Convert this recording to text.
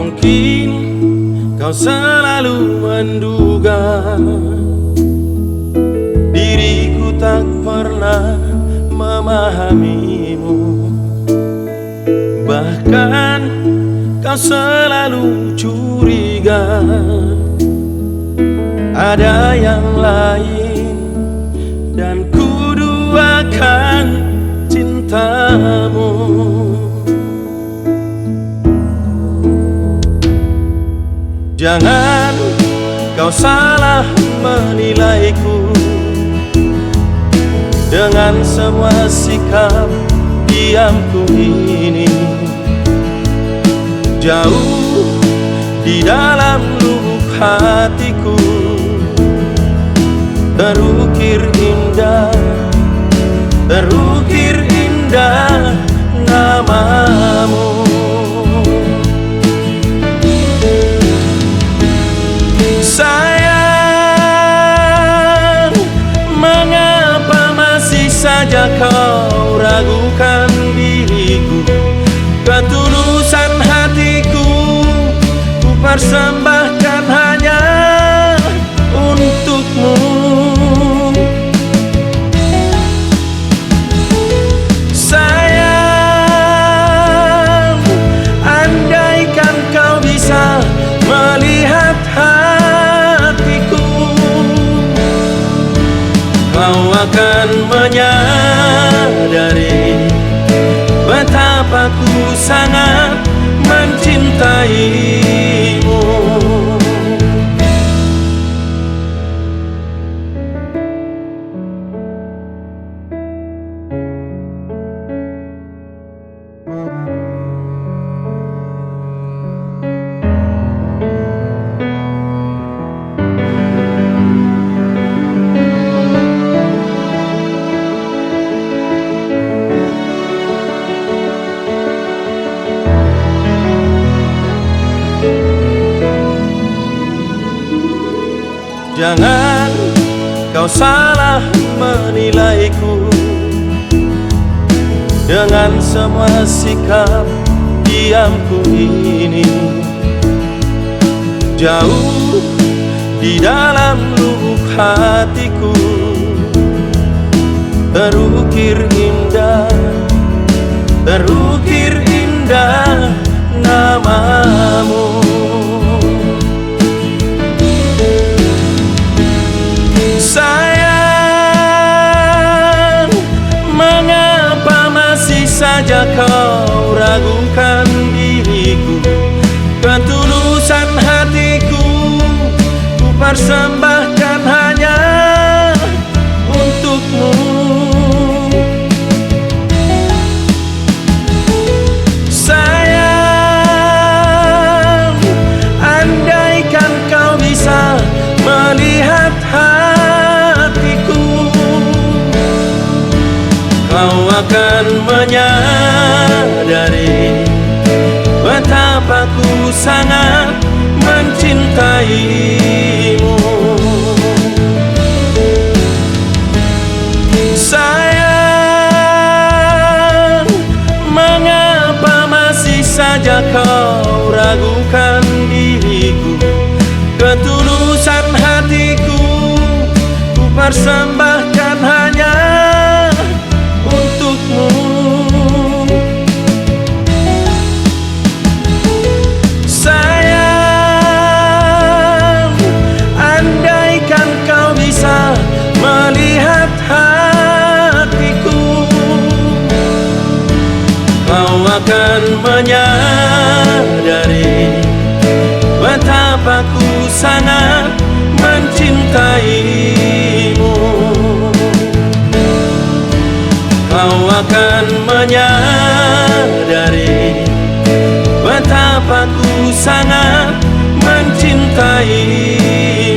Mungkin kau selalu menduga diriku tak pernah memahamimu. Bahkan kau selalu curiga ada yang lain, dan ku duakan cintamu. Jangan kau salah menilaiku dengan semua sikap diamku ini. Jauh di dalam lubuk hatiku terukir indah namamu. Sayang, mengapa masih saja kau ragukan diriku? Ketulusan hatiku ku persembahkan hanya untukmu. Sayang, andaikan kau bisa melihat hatiku, kau akan menyadari betapa ku sangat mencintaimu. Jangan kau salah menilaiku dengan semua sikap diamku ini. Jauh di dalam lubuk hatiku terukir indah namamu. Sayang, mengapa masih saja kau ragukan diriku? Ketulusan hatiku ku persembahkan hanya untukmu. Sayang, andaikan kau bisa melihat hatiku, kau akan menyadari betapa ku sangat mencintaimu. Sayang, mengapa masih saja kau ragukan diriku? Ketulusan hatiku ku persembahkan hanya untukmu. Sayang, andaikan kau bisa melihat hatiku, kau akan menyadari betapa ku sangat mencintaimu. Kau akan menyadari betapa ku sangat mencintaimu.